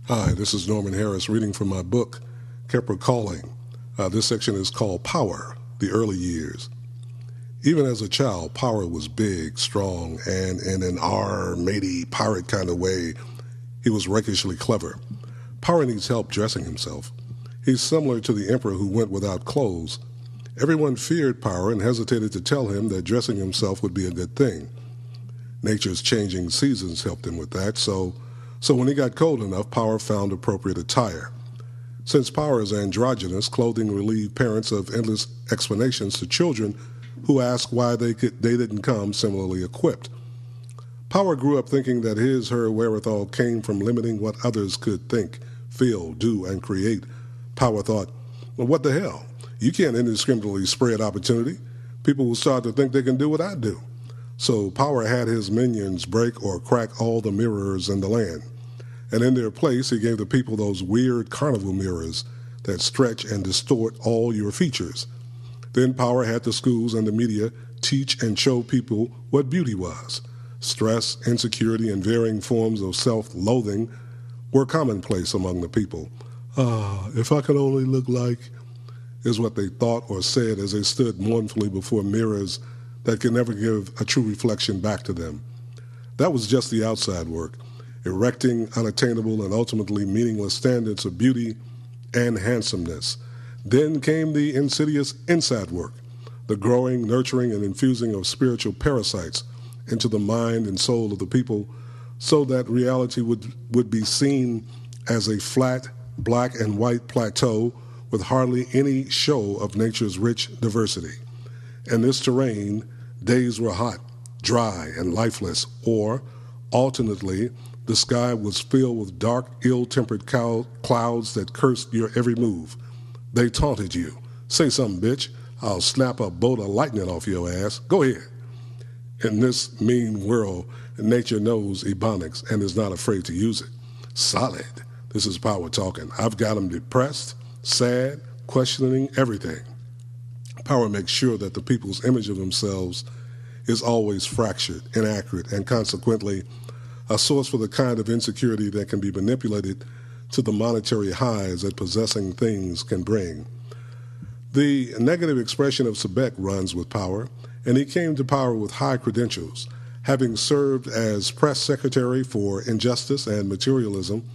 Hi, this is Norman Harris reading from my book, Khepera Calling. This section is called Power, the Early Years. Even as a child, Power was big, strong, and in an matey pirate kind of way, he was rakishly clever. Power needs help dressing himself. He's similar to the emperor who went without clothes. Everyone feared Power and hesitated to tell him that dressing himself would be a good thing. Nature's changing seasons helped him with that, so when he got cold enough, Power found appropriate attire. Since Power is androgynous, clothing relieved parents of endless explanations to children who asked why they didn't come similarly equipped. Power grew up thinking that her wherewithal came from limiting what others could think, feel, do, and create. Power thought, well, what the hell? You can't indiscriminately spread opportunity. People will start to think they can do what I do. So Power had his minions break or crack all the mirrors in the land. And in their place, he gave the people those weird carnival mirrors that stretch and distort all your features. Then Power had the schools and the media teach and show people what beauty was. Stress, insecurity, and varying forms of self-loathing were commonplace among the people. If I could only look like, is what they thought or said as they stood mournfully before mirrors that could never give a true reflection back to them. That was just the outside work, erecting unattainable and ultimately meaningless standards of beauty and handsomeness. Then came the insidious inside work, the growing, nurturing, and infusing of spiritual parasites into the mind and soul of the people so that reality would be seen as a flat, black and white plateau with hardly any show of nature's rich diversity. In this terrain, days were hot, dry, and lifeless, or, alternately, the sky was filled with dark, ill-tempered clouds that cursed your every move. They taunted you. Say something, bitch. I'll snap a bolt of lightning off your ass. Go ahead. In this mean world, nature knows ebonics and is not afraid to use it. Solid. This is Power talking. I've got them depressed, sad, questioning everything. Power makes sure that the people's image of themselves is always fractured, inaccurate, and consequently a source for the kind of insecurity that can be manipulated to the monetary highs that possessing things can bring. The negative expression of Sebek runs with Power, and he came to power with high credentials. Having served as press secretary for injustice and materialism,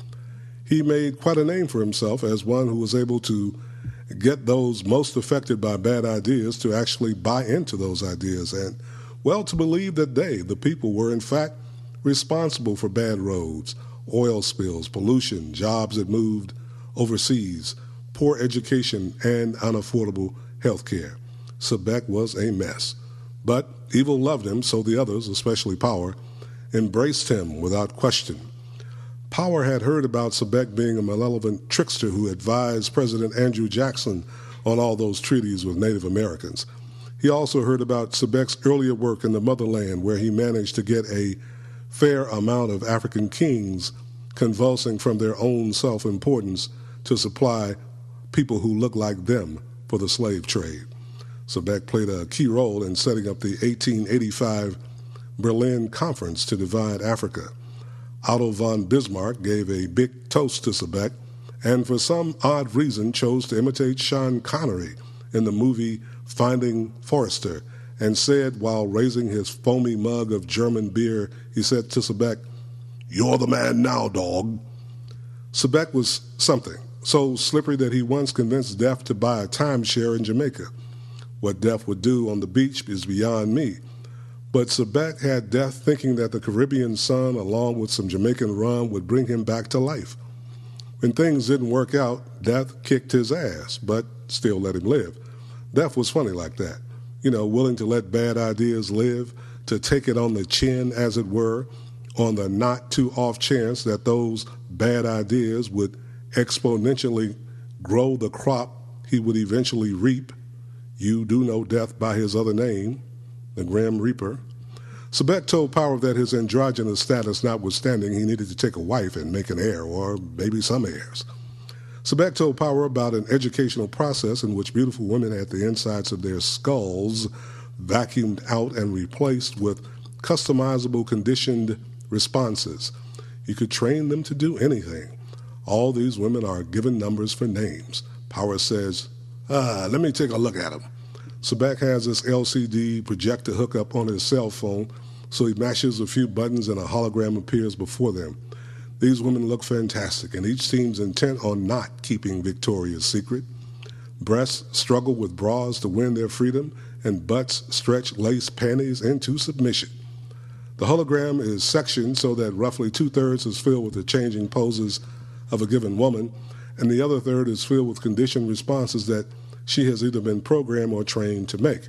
he made quite a name for himself as one who was able to get those most affected by bad ideas to actually buy into those ideas and, well, to believe that they, the people, were in fact responsible for bad roads, oil spills, pollution, jobs that moved overseas, poor education, and unaffordable health care. Sebek was a mess. But evil loved him, so the others, especially Power, embraced him without question. Power had heard about Sebek being a malevolent trickster who advised President Andrew Jackson on all those treaties with Native Americans. He also heard about Sebek's earlier work in the motherland, where he managed to get a fair amount of African kings convulsing from their own self-importance to supply people who looked like them for the slave trade. Sebek played a key role in setting up the 1885 Berlin Conference to divide Africa. Otto von Bismarck gave a big toast to Sebek, and for some odd reason chose to imitate Sean Connery in the movie Finding Forrester, and said while raising his foamy mug of German beer, he said to Sebek, "You're the man now, dog." Sebek was something, so slippery that he once convinced Death to buy a timeshare in Jamaica. What Death would do on the beach is beyond me. But Sebek had Death thinking that the Caribbean sun, along with some Jamaican rum, would bring him back to life. When things didn't work out, Death kicked his ass, but still let him live. Death was funny like that, willing to let bad ideas live, to take it on the chin, as it were, on the not-too-off chance that those bad ideas would exponentially grow the crop he would eventually reap. You do know Death by his other name, the Grim Reaper. Sebek told Power that his androgynous status notwithstanding, he needed to take a wife and make an heir, or maybe some heirs. Sebek told Power about an educational process in which beautiful women had the insides of their skulls vacuumed out and replaced with customizable conditioned responses. You could train them to do anything. All these women are given numbers for names. Power says, let me take a look at them. Sebek has this LCD projector hookup on his cell phone, so he mashes a few buttons and a hologram appears before them. These women look fantastic, and each seems intent on not keeping Victoria's secret. Breasts struggle with bras to win their freedom, and butts stretch lace panties into submission. The hologram is sectioned so that roughly 2/3 is filled with the changing poses of a given woman, and the other third is filled with conditioned responses that she has either been programmed or trained to make.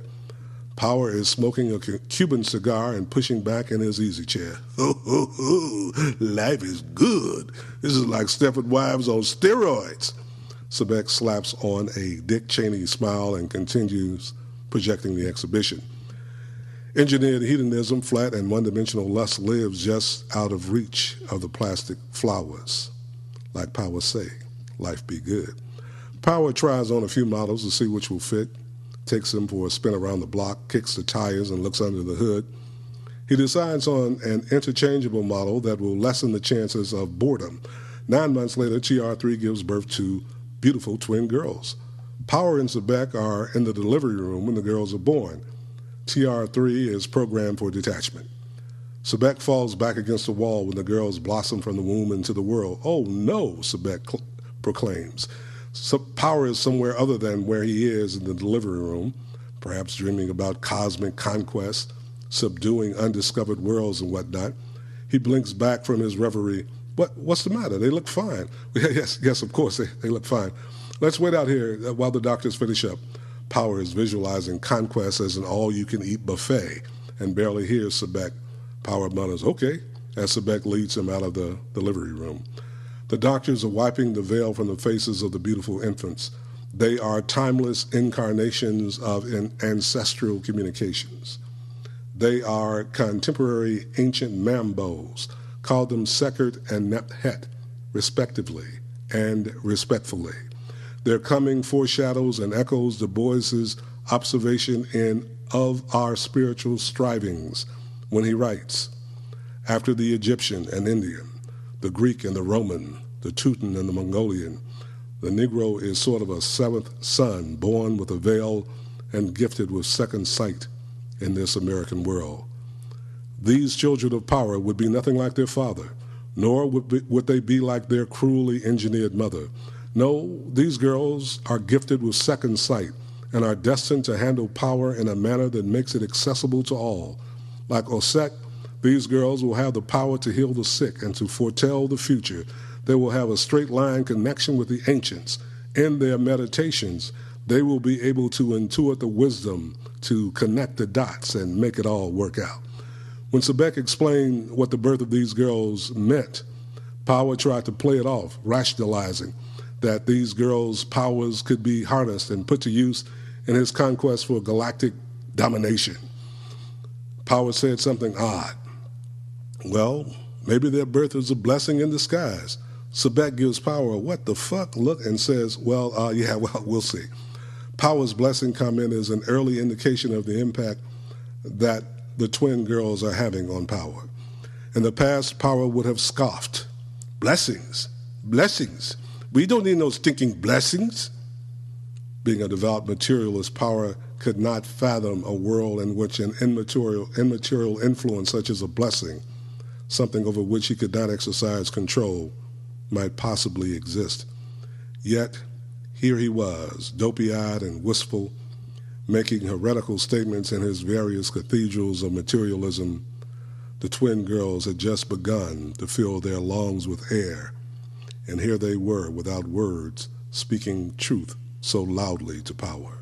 Power is smoking a Cuban cigar and pushing back in his easy chair. Life is good. This is like Stepford Wives on steroids. Sebek slaps on a Dick Cheney smile and continues projecting the exhibition. Engineered hedonism, flat and one-dimensional lust lives just out of reach of the plastic flowers. Like Power say, life be good. Power tries on a few models to see which will fit, takes them for a spin around the block, kicks the tires, and looks under the hood. He decides on an interchangeable model that will lessen the chances of boredom. 9 months later, TR3 gives birth to beautiful twin girls. Power and Sebek are in the delivery room when the girls are born. TR3 is programmed for detachment. Sebek falls back against the wall when the girls blossom from the womb into the world. Oh no, Sebek proclaims. Power is somewhere other than where he is in the delivery room, perhaps dreaming about cosmic conquest, subduing undiscovered worlds and whatnot. He blinks back from his reverie. What's the matter? They look fine. Yes, of course, they look fine. Let's wait out here while the doctors finish up. Power is visualizing conquest as an all-you-can-eat buffet and barely hears Sebek. Power mutters, okay, as Sebek leads him out of the delivery room. The doctors are wiping the veil from the faces of the beautiful infants. They are timeless incarnations of ancestral communications. They are contemporary ancient mambos. Call them Sekert and Nephet, respectively and respectfully. Their coming foreshadows and echoes Du Bois's observation in Of Our Spiritual Strivings when he writes, after the Egyptian and Indian, the Greek and the Roman, the Teuton and the Mongolian, the Negro is sort of a seventh son born with a veil and gifted with second sight in this American world. These children of power would be nothing like their father, nor would they be like their cruelly engineered mother. No, these girls are gifted with second sight and are destined to handle power in a manner that makes it accessible to all. Like Osek, these girls will have the power to heal the sick and to foretell the future. They will have a straight line connection with the ancients. In their meditations, they will be able to intuit the wisdom to connect the dots and make it all work out. When Sebek explained what the birth of these girls meant, Power tried to play it off, rationalizing that these girls' powers could be harnessed and put to use in his conquest for galactic domination. Power said something odd. Well, maybe their birth is a blessing in disguise. Sebek gives Power a what the fuck look and says, we'll see. Power's blessing comment is an early indication of the impact that the twin girls are having on Power. In the past, Power would have scoffed. Blessings. We don't need no stinking blessings. Being a devout materialist, Power could not fathom a world in which an immaterial influence such as a blessing, something over which he could not exercise control, might possibly exist. Yet, here he was, dopey-eyed and wistful, making heretical statements in his various cathedrals of materialism. The twin girls had just begun to fill their lungs with air, and here they were, without words, speaking truth so loudly to Power.